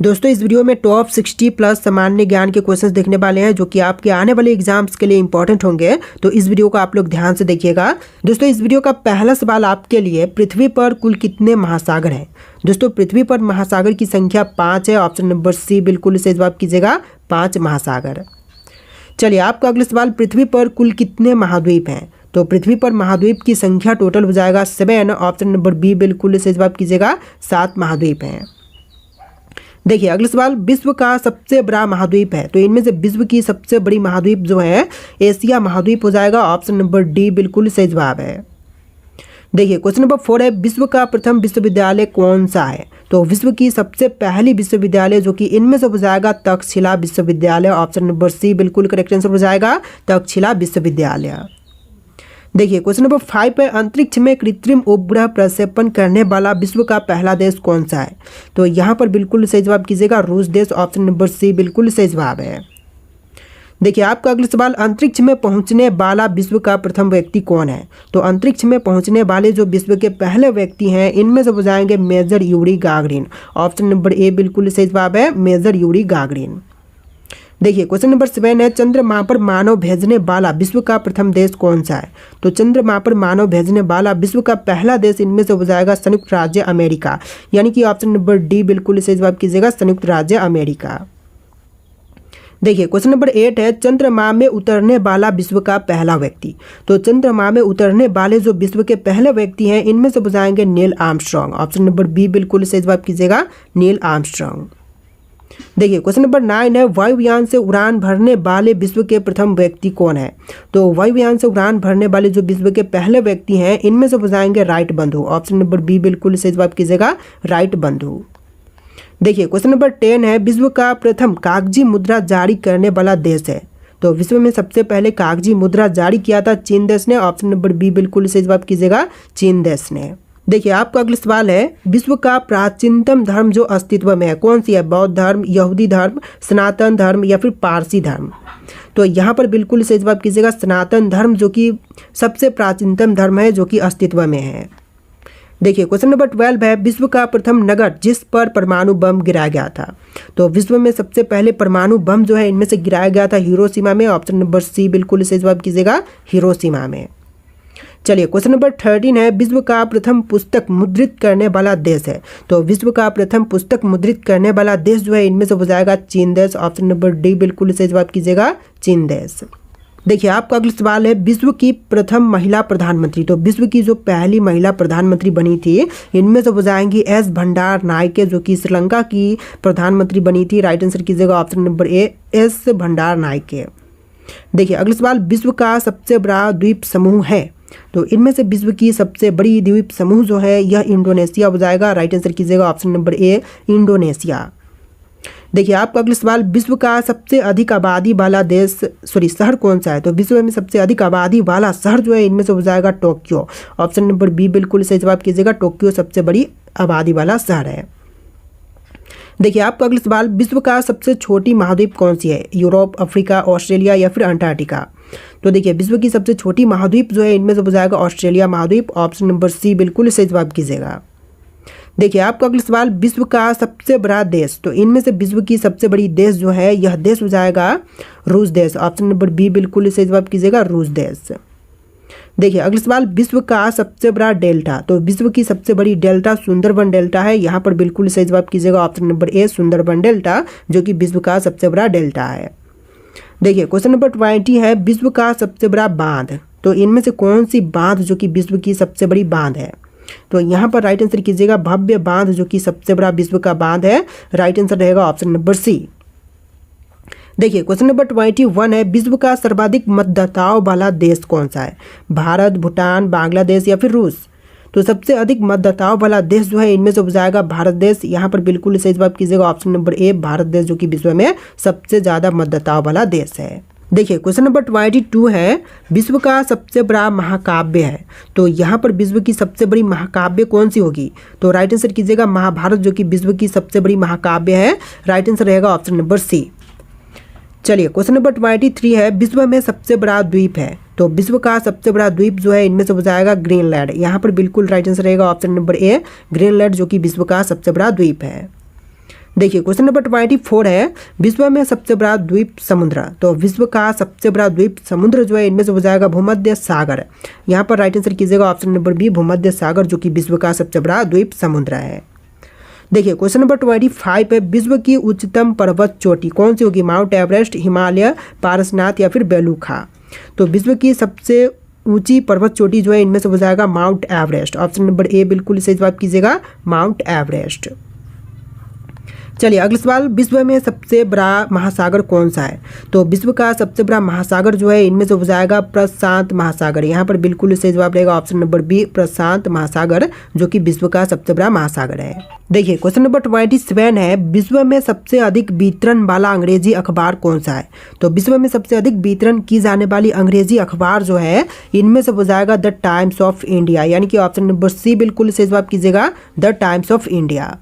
दोस्तों इस वीडियो में टॉप 60 प्लस सामान्य ज्ञान के क्वेश्चंस देखने वाले हैं जो कि आपके आने वाले एग्जाम्स के लिए इंपॉर्टेंट होंगे। तो इस वीडियो को आप लोग ध्यान से देखिएगा। दोस्तों इस वीडियो का पहला सवाल आपके लिए, पृथ्वी पर कुल कितने महासागर हैं? दोस्तों पृथ्वी पर महासागर की संख्या 5 है। ऑप्शन नंबर सी बिल्कुल सही जवाब कीजिएगा, 5 महासागर। चलिए आपका अगला सवाल, पृथ्वी पर कुल कितने महाद्वीप हैं? तो पृथ्वी पर महाद्वीप की संख्या टोटल हो जाएगा 7। ऑप्शन नंबर बी बिल्कुल सही जवाब कीजिएगा, 7 महाद्वीप हैं। देखिए अगला सवाल, विश्व का सबसे बड़ा महाद्वीप है। तो इनमें से विश्व की सबसे बड़ी महाद्वीप जो है एशिया महाद्वीप हो जाएगा। ऑप्शन नंबर डी बिल्कुल सही जवाब है। देखिए क्वेश्चन नंबर 4 है, विश्व का प्रथम विश्वविद्यालय कौन सा है? तो विश्व की सबसे पहली विश्वविद्यालय जो कि इनमें से हो जाएगा तक्षशिला विश्वविद्यालय। ऑप्शन नंबर सी बिल्कुल करेक्ट आंसर हो जाएगा, तक्षशिला विश्वविद्यालय। देखिए क्वेश्चन नंबर 5 है, अंतरिक्ष में कृत्रिम उपग्रह प्रक्षेपण करने वाला विश्व का पहला देश कौन सा है? तो यहाँ पर बिल्कुल सही जवाब कीजिएगा, रूस देश। ऑप्शन नंबर सी बिल्कुल सही जवाब है। देखिए आपका अगला सवाल, अंतरिक्ष में पहुंचने वाला विश्व का प्रथम व्यक्ति कौन है? तो अंतरिक्ष में पहुंचने वाले जो विश्व के पहले व्यक्ति हैं इनमें से हो जाएंगे major Yuri Gagarin. Option number A बिल्कुल सही जवाब है, मेजर यूरी गागरिन। देखिए क्वेश्चन नंबर 7 है, चंद्रमा पर मानव भेजने वाला विश्व का प्रथम देश कौन सा है? तो चंद्रमा पर मानव भेजने वाला विश्व का पहला देश इनमें से हो जाएगा संयुक्त राज्य अमेरिका। यानी कि ऑप्शन नंबर डी बिल्कुल सही जवाब कीजिएगा, संयुक्त राज्य अमेरिका। देखिए क्वेश्चन नंबर 8 है, चंद्रमा में उतरने वाला विश्व का पहला व्यक्ति। तो चंद्रमा में उतरने वाले जो विश्व के पहले व्यक्ति हैं इनमें से हो जाएंगे Neil Armstrong. Option number B बिल्कुल सही जवाब कीजिएगा, नील आर्मस्ट्रांग। देखिए क्वेश्चन नंबर 9 है, वायुयान से उड़ान भरने वाले विश्व के प्रथम व्यक्ति कौन है? तो वायुयान से उड़ान भरने वाले जो विश्व के पहले व्यक्ति हैं इनमें से हो जाएंगे राइट बंधु। ऑप्शन नंबर बी बिल्कुल सही जवाब कीजिएगा, राइट बंधु। देखिए क्वेश्चन नंबर 10 है, विश्व का प्रथम कागजी मुद्रा जारी करने वाला देश है। तो विश्व में सबसे पहले कागजी मुद्रा जारी किया था चीन देश ने। ऑप्शन नंबर बी बिल्कुल सही जवाब कीजिएगा, चीन देश ने। देखिए आपका अगला सवाल है, विश्व का प्राचीनतम धर्म जो अस्तित्व में है कौन सी है? बौद्ध धर्म, यहूदी धर्म, सनातन धर्म या फिर पारसी धर्म? तो यहाँ पर बिल्कुल सही जवाब कीजिएगा, सनातन धर्म जो कि सबसे प्राचीनतम धर्म है जो कि अस्तित्व में है। देखिए क्वेश्चन नंबर 12 है, विश्व का प्रथम नगर जिस पर परमाणु बम गिराया गया था। तो विश्व में सबसे पहले परमाणु बम जो है इनमें से गिराया गया था हिरोशिमा में। ऑप्शन नंबर सी बिल्कुल सही जवाब कीजिएगा, हिरोशिमा में। चलिए क्वेश्चन नंबर 13 है, विश्व का प्रथम पुस्तक मुद्रित करने वाला देश है। तो विश्व का प्रथम पुस्तक मुद्रित करने वाला देश जो है इनमें से हो जाएगा चीन देश। ऑप्शन नंबर डी बिल्कुल सही जवाब कीजिएगा, चीन देश। देखिए आपका अगला सवाल है, विश्व की प्रथम महिला प्रधानमंत्री। तो विश्व की जो पहली महिला प्रधानमंत्री बनी थी इनमें से हो जाएंगी एस भंडार नायके जो कि श्रीलंका की प्रधानमंत्री बनी थी। राइट आंसर कीजिएगा, ऑप्शन नंबर ए एस भंडार नायके। देखिए अगला सवाल, विश्व का सबसे बड़ा द्वीप समूह है। तो इनमें से विश्व की सबसे बड़ी द्वीप समूह जो है यह इंडोनेशिया हो जाएगा। राइट आंसर कीजिएगा, ऑप्शन नंबर ए इंडोनेशिया। देखिए आपका अगला सवाल, विश्व का सबसे अधिक आबादी वाला शहर कौन सा है? तो विश्व में सबसे अधिक आबादी वाला शहर जो है इनमें से हो जाएगा टोक्यो। ऑप्शन नंबर बी बिल्कुल सही जवाब कीजिएगा, टोक्यो सबसे बड़ी आबादी वाला शहर है। देखिए आपका अगला सवाल, विश्व का सबसे छोटी महाद्वीप कौन सी है? यूरोप, अफ्रीका, ऑस्ट्रेलिया या फिर अंटार्कटिका? तो देखिए विश्व की सबसे छोटी महाद्वीप जो है इनमें से हो जाएगा ऑस्ट्रेलिया महाद्वीप। ऑप्शन नंबर सी बिल्कुल सही जवाब कीजिएगा। देखिए आपका अगला सवाल, विश्व का सबसे बड़ा देश। तो इनमें से विश्व की सबसे बड़ी देश जो है यह देश हो जाएगा रूस देश। ऑप्शन नंबर बी बिल्कुल सही जवाब कीजिएगा, रूस देश। देखिए अगला सवाल, विश्व का सबसे बड़ा डेल्टा। तो विश्व की सबसे बड़ी डेल्टा सुंदरबन डेल्टा है। यहाँ पर बिल्कुल सही जवाब कीजिएगा, ऑप्शन नंबर ए सुंदरबन डेल्टा जो कि विश्व का सबसे बड़ा डेल्टा है। देखिए क्वेश्चन नंबर 20 है, विश्व का सबसे बड़ा बांध। तो इनमें से कौन सी बांध जो कि विश्व की सबसे बड़ी बांध है? तो यहाँ पर राइट आंसर कीजिएगा, भव्य बांध जो कि सबसे बड़ा विश्व का बांध है। राइट आंसर रहेगा ऑप्शन नंबर सी। देखिए क्वेश्चन नंबर 21 है, विश्व का सर्वाधिक मतदाताओं वाला देश कौन सा है? भारत, भूटान, बांग्लादेश या फिर रूस? तो सबसे अधिक मतदाताओं वाला देश जो है इनमें से हो जाएगा भारत देश। यहाँ पर बिल्कुल सही जवाब कीजिएगा, ऑप्शन नंबर ए भारत देश जो कि विश्व में सबसे ज़्यादा मतदाताओं वाला देश है। देखिए क्वेश्चन नंबर 22 है, विश्व का सबसे बड़ा महाकाव्य है। तो यहाँ पर विश्व की सबसे बड़ी महाकाव्य कौन सी होगी? तो राइट आंसर कीजिएगा महाभारत जो कि विश्व की सबसे बड़ी महाकाव्य है। राइट आंसर रहेगा ऑप्शन नंबर सी। चलिए क्वेश्चन नंबर 23 है, विश्व में सबसे बड़ा द्वीप है। तो विश्व का सबसे बड़ा द्वीप जो है इनमें से हो जाएगा ग्रीनलैंड। यहाँ पर बिल्कुल राइट आंसर रहेगा ऑप्शन नंबर ए ग्रीनलैंड जो कि विश्व का सबसे बड़ा द्वीप है। देखिए क्वेश्चन नंबर 24 है, विश्व में सबसे बड़ा द्वीप समुद्र। तो विश्व का सबसे बड़ा द्वीप समुद्र जो है इनमें से हो जाएगा भूमध्य सागर। यहाँ पर राइट आंसर कीजिएगा ऑप्शन नंबर बी, भूमध्य सागर, जो कि विश्व का सबसे बड़ा द्वीप समुद्र है। देखिए क्वेश्चन नंबर 25 है, विश्व की उच्चतम पर्वत चोटी कौन सी होगी? माउंट एवरेस्ट, हिमालय, पारसनाथ या फिर बेलूखा। तो विश्व की सबसे ऊंची पर्वत चोटी जो है इनमें से हो जाएगा mount Everest. Option number A बिल्कुल सही जवाब कीजिएगा, माउंट एवरेस्ट। चलिए अगला सवाल, विश्व में सबसे बड़ा महासागर कौन सा है? तो विश्व का सबसे बड़ा महासागर जो है इनमें से हो जाएगा प्रशांत महासागर। यहाँ पर बिल्कुल सही जवाब रहेगा ऑप्शन नंबर बी, प्रशांत महासागर, जो कि विश्व का सबसे बड़ा महासागर है। देखिए क्वेश्चन नंबर 27 है, विश्व में सबसे अधिक वितरण वाला अंग्रेजी अखबार कौन सा है? तो विश्व में सबसे अधिक वितरण की जाने वाली अंग्रेजी अखबार जो है इनमें से हो जाएगा द टाइम्स ऑफ इंडिया, यानी कि ऑप्शन नंबर सी बिल्कुल सही जवाब कीजिएगा, द टाइम्स ऑफ इंडिया।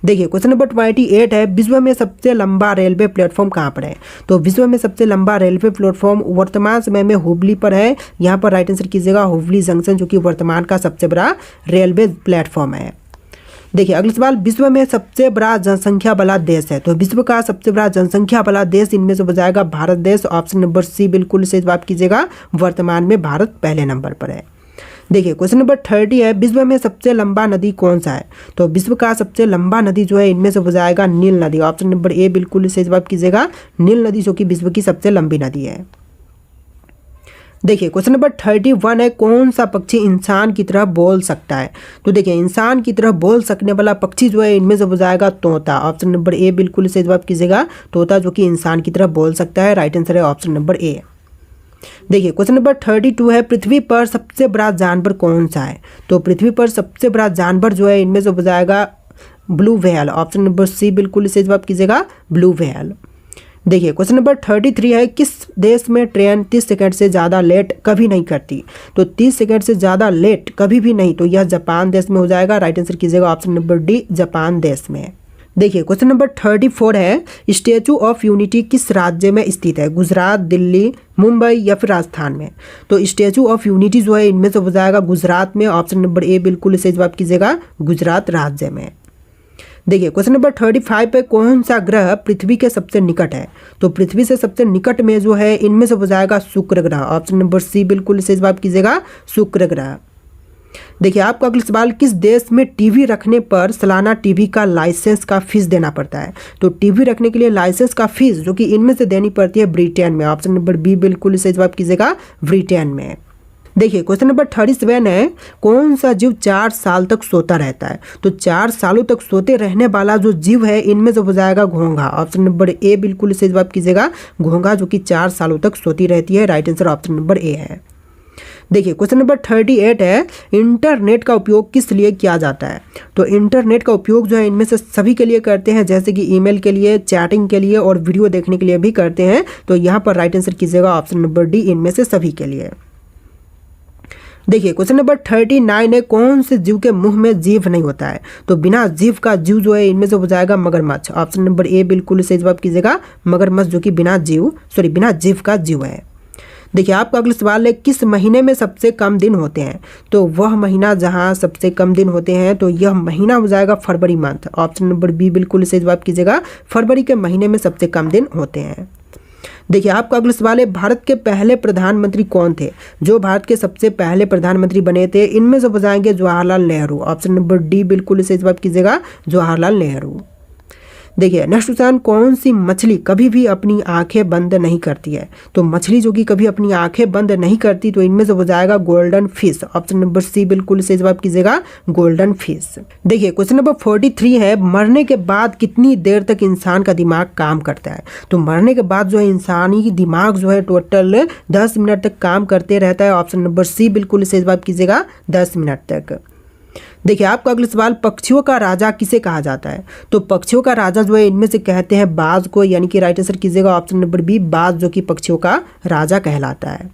देखिए क्वेश्चन नंबर 28 है, विश्व में सबसे लंबा रेलवे प्लेटफॉर्म कहाँ पर है? तो विश्व में सबसे लंबा रेलवे प्लेटफॉर्म वर्तमान समय में हुबली पर है। यहाँ पर राइट आंसर कीजिएगा हुबली जंक्शन, जो कि वर्तमान का सबसे बड़ा रेलवे प्लेटफॉर्म है। देखिए अगला सवाल, विश्व में सबसे बड़ा जनसंख्या वाला देश है? तो विश्व का सबसे बड़ा जनसंख्या वाला देश इनमें से हो जाएगा भारत देश। ऑप्शन नंबर सी बिल्कुल सही जवाब कीजिएगा, वर्तमान में भारत पहले नंबर पर है। देखिए क्वेश्चन नंबर 30 है, विश्व में सबसे लंबा नदी कौन सा है? तो विश्व का सबसे लंबा नदी जो है इनमें से हो जाएगा नील नदी। ऑप्शन नंबर ए बिल्कुल सही जवाब कीजिएगा, नील नदी, जो कि विश्व की सबसे लंबी नदी है। देखिए क्वेश्चन नंबर 31 है, कौन सा पक्षी इंसान की तरह बोल सकता है? तो देखिए इंसान की तरह बोल सकने वाला पक्षी जो है इनमें से हो जाएगा तोता। ऑप्शन नंबर ए बिल्कुल सही जवाब कीजिएगा, तोता, जो कि इंसान की तरह बोल सकता है। राइट आंसर है ऑप्शन नंबर ए। देखिए क्वेश्चन नंबर 32 है, पृथ्वी पर सबसे बड़ा जानवर कौन सा है? तो पृथ्वी पर सबसे बड़ा जानवर जो है इनमें से हो जाएगा blue whale. Option number C बिल्कुल सही जवाब कीजिएगा, ब्लू व्हेल। देखिए क्वेश्चन नंबर 33 है, किस देश में ट्रेन 30 सेकंड से ज़्यादा लेट कभी नहीं करती? तो 30 सेकंड से ज़्यादा लेट कभी भी नहीं, तो यह जापान देश में हो जाएगा। राइट आंसर कीजिएगा ऑप्शन नंबर डी, जापान देश में। देखिए क्वेश्चन नंबर 34 है, स्टैचू ऑफ यूनिटी किस राज्य में स्थित है? गुजरात, दिल्ली, मुंबई या फिर राजस्थान में? तो स्टैचू ऑफ यूनिटी जो है इनमें से हो जाएगा गुजरात में। ऑप्शन नंबर ए बिल्कुल सही जवाब कीजिएगा, गुजरात राज्य में। देखिए क्वेश्चन नंबर 35 पे, कौन सा ग्रह पृथ्वी के सबसे निकट है? तो पृथ्वी से सबसे निकट में जो है इनमें से हो जाएगा शुक्र ग्रह। ऑप्शन नंबर सी बिल्कुल सही जवाब कीजिएगा, शुक्र ग्रह। देखिए आपका अगला सवाल, किस देश में टीवी रखने पर सालाना टीवी का लाइसेंस का फीस देना पड़ता है? तो टीवी रखने के लिए लाइसेंस का फीस जो कि इनमें से देनी पड़ती है ब्रिटेन में। ऑप्शन नंबर बी बिल्कुल सही जवाब कीजिएगा, ब्रिटेन में। देखिए क्वेश्चन नंबर 37 है, कौन सा जीव 4 साल तक सोता रहता है? तो 4 सालों तक सोते रहने वाला जो जीव है इनमें से हो जाएगा घोंघा। ऑप्शन नंबर ए बिल्कुल सही जवाब कीजिएगा, घोंघा, जो कि 4 सालों तक सोती रहती है। राइट आंसर ऑप्शन नंबर ए है। देखिए क्वेश्चन नंबर 38 है, इंटरनेट का उपयोग किस लिए किया जाता है? तो इंटरनेट का उपयोग जो है इनमें से सभी के लिए करते हैं, जैसे कि ईमेल के लिए, चैटिंग के लिए और वीडियो देखने के लिए भी करते हैं। तो यहाँ पर राइट आंसर कीजिएगा ऑप्शन नंबर डी, इनमें से सभी के लिए। देखिए क्वेश्चन नंबर 39 है, कौन से जीव के मुंह में जीभ नहीं होता है? तो बिना जीभ का जीव जो है इनमें से हो जाएगा मगरमच्छ। ऑप्शन नंबर ए बिल्कुल सही जवाब कीजिएगा, मगरमच्छ, जो कि बिना जीभ का जीव है। देखिए आपका अगला सवाल है, किस महीने में सबसे कम दिन होते हैं? तो वह महीना जहां सबसे कम दिन होते हैं तो यह महीना हो जाएगा फरवरी मंथ। ऑप्शन नंबर बी बिल्कुल सही जवाब कीजिएगा, फरवरी के महीने में सबसे कम दिन होते हैं। देखिए आपका अगला सवाल है, भारत के पहले प्रधानमंत्री कौन थे? जो भारत के सबसे पहले प्रधानमंत्री बने थे इनमें से हो जाएंगे Jawaharlal Nehru. Option number D बिल्कुल सही जवाब कीजिएगा, जवाहरलाल नेहरू। देखिए नेक्स्ट क्वेश्चन, कौन सी मछली कभी भी अपनी आंखें बंद नहीं करती है? तो मछली जो कि कभी अपनी आंखें बंद नहीं करती तो इनमें से हो जाएगा golden fish. Option number C बिल्कुल सही जवाब कीजिएगा, गोल्डन फिश। देखिए क्वेश्चन नंबर 43 है, मरने के बाद कितनी देर तक इंसान का दिमाग काम करता है? तो मरने के बाद जो है इंसानी दिमाग जो है टोटल 10 मिनट तक काम करते रहता है। ऑप्शन नंबर सी बिल्कुल सही जवाब कीजिएगा, 10 मिनट तक। देखिए आपका अगला सवाल, पक्षियों का राजा किसे कहा जाता है? तो पक्षियों का राजा जो है इनमें से कहते हैं बाज को, यानी कि राइट आंसर कीजिएगा ऑप्शन नंबर बी, बाज, जो कि पक्षियों का राजा कहलाता है।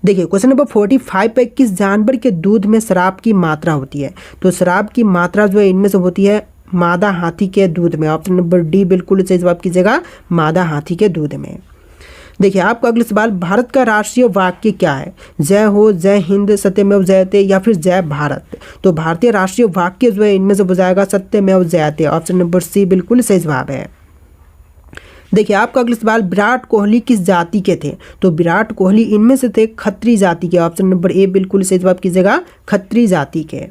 देखिए क्वेश्चन नंबर 45 पे, किस जानवर के दूध में शराब की मात्रा होती है? तो शराब की मात्रा जो है इनमें से होती है मादा हाथी के दूध में। ऑप्शन नंबर डी बिल्कुल सही जवाब कीजिएगा, मादा हाथी के दूध में। देखिए आपका अगला सवाल, भारत का राष्ट्रीय वाक्य क्या है? जय हो, जय हिंद, सत्यमेव जयते या फिर जय भारत। तो भारतीय राष्ट्रीय वाक्य जो है इनमें से हो जाएगा सत्यमेव जयते। ऑप्शन नंबर सी बिल्कुल सही जवाब है। देखिए आपका अगला सवाल, विराट कोहली किस जाति के थे? तो विराट कोहली इनमें से थे खत्री जाति के। ऑप्शन नंबर ए बिल्कुल सही जवाब कीजिएगा, खत्री जाति के।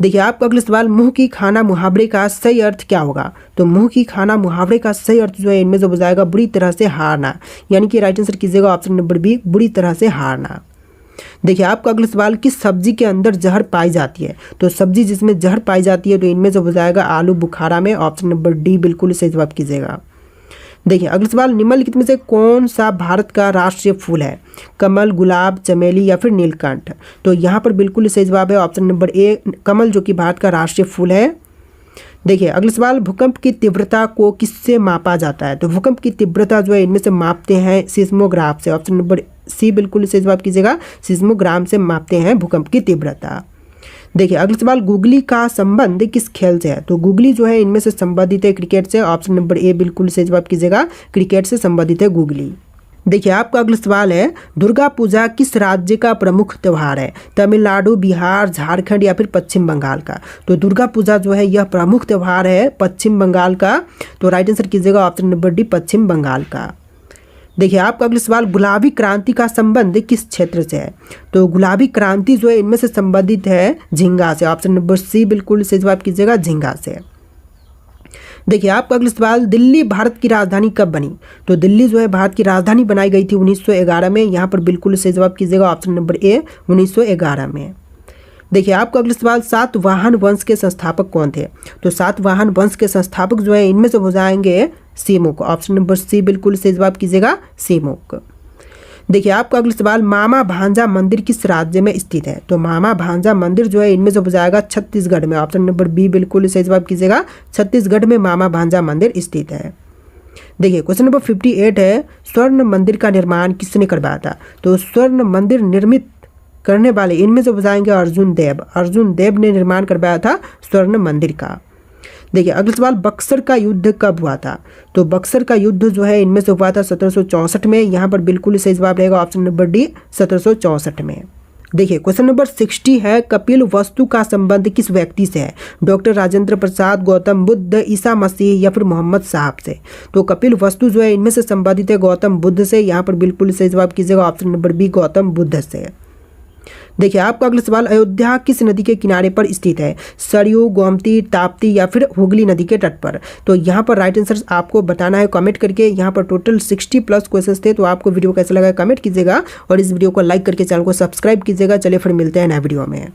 देखिए आपका अगला सवाल, मुंह की खाना मुहावरे का सही अर्थ क्या होगा? तो मुंह की खाना मुहावरे का सही अर्थ जो है इनमें से हो जाएगा बुरी तरह से हारना, यानी कि राइट आंसर कीजिएगा ऑप्शन नंबर बी, बुरी तरह से हारना। देखिए आपका अगला सवाल, किस सब्जी के अंदर जहर पाई जाती है? तो सब्जी जिसमें जहर पाई जाती है तो इनमें से हो जाएगा आलू बुखारा में। ऑप्शन नंबर डी बिल्कुल सही जवाब कीजिएगा। देखिए अगला सवाल, निम्नलिखित में से कौन सा भारत का राष्ट्रीय फूल है? कमल, गुलाब, चमेली या फिर नीलकंठ। तो यहाँ पर बिल्कुल सही जवाब है ऑप्शन नंबर ए, कमल, जो कि भारत का राष्ट्रीय फूल है। देखिए अगला सवाल, भूकंप की तीव्रता को किससे मापा जाता है? तो भूकंप की तीव्रता जो है इनमें से मापते हैं सिस्मोग्राफ से। ऑप्शन नंबर सी बिल्कुल सही जवाब कीजिएगा, सिस्मोग्राम से मापते हैं भूकंप की तीव्रता। देखिए अगला सवाल, गुगली का संबंध किस खेल से है? तो गुगली जो है इनमें से संबंधित है क्रिकेट से। ऑप्शन नंबर ए बिल्कुल सही जवाब कीजिएगा, क्रिकेट से संबंधित है गुगली। देखिए आपका अगला सवाल है, दुर्गा पूजा किस राज्य का प्रमुख त्यौहार है? तमिलनाडु, बिहार, झारखंड या फिर पश्चिम बंगाल का। तो दुर्गा पूजा जो है यह प्रमुख त्यौहार है पश्चिम बंगाल का। तो राइट आंसर कीजिएगा ऑप्शन नंबर डी, पश्चिम बंगाल का। देखिए आपका अगला सवाल, गुलाबी क्रांति का संबंध किस क्षेत्र से है? तो गुलाबी क्रांति जो है इनमें से संबंधित है झींगा से। ऑप्शन नंबर सी बिल्कुल सही जवाब कीजिएगा, झींगा से। देखिए आपका अगला सवाल, दिल्ली भारत की राजधानी कब बनी? तो दिल्ली जो है भारत की राजधानी बनाई गई थी 1911 में। यहाँ पर बिल्कुल सही जवाब कीजिएगा ऑप्शन नंबर ए, 1911 में। देखिए आपका अगला सवाल, सातवाहन वंश के संस्थापक कौन थे? तो सातवाहन वंश के संस्थापक जो है इनमें से हो जाएंगे सीमुक। ऑप्शन नंबर सी बिल्कुल सही जवाब कीजिएगा, सीमुक। देखिए आपका अगला सवाल, मामा भांजा मंदिर किस राज्य में स्थित है? तो मामा भांजा मंदिर जो है इनमें से हो जाएगा छत्तीसगढ़ में। ऑप्शन नंबर बी बिल्कुल सही जवाब कीजिएगा, छत्तीसगढ़ में मामा भांजा मंदिर स्थित है। देखिए क्वेश्चन नंबर 58 है, स्वर्ण मंदिर का निर्माण किसने करवाया था? तो स्वर्ण मंदिर निर्मित करने वाले इनमें से बताएंगे अर्जुन देव। अर्जुन देव ने निर्माण करवाया था स्वर्ण मंदिर का। देखिए अगला सवाल, बक्सर का युद्ध कब हुआ था? तो बक्सर का युद्ध जो है इनमें से हुआ था 1764 में। यहाँ पर बिल्कुल सही जवाब रहेगा ऑप्शन नंबर डी, 1764 में। देखिए क्वेश्चन नंबर 60 है, कपिल वस्तु का संबंध किस व्यक्ति से है? डॉक्टर राजेंद्र प्रसाद, गौतम बुद्ध, ईसा मसीह या फिर मोहम्मद साहब से। तो कपिल वस्तु जो है इनमें से संबंधित है गौतम बुद्ध से। यहाँ पर बिल्कुल सही जवाब कीजिएगा option number B, Gautam Buddha से। देखिए आपका अगला सवाल, अयोध्या किस नदी के किनारे पर स्थित है? सरयू, गोमती, ताप्ती या फिर हुगली नदी के तट पर। तो यहाँ पर राइट आंसर आपको बताना है कमेंट करके। यहाँ पर टोटल 60+ क्वेश्चंस थे। तो आपको वीडियो कैसा लगा कमेंट कीजिएगा और इस वीडियो को लाइक करके चैनल को सब्सक्राइब कीजिएगा। चलिए फिर मिलते हैं नए वीडियो में।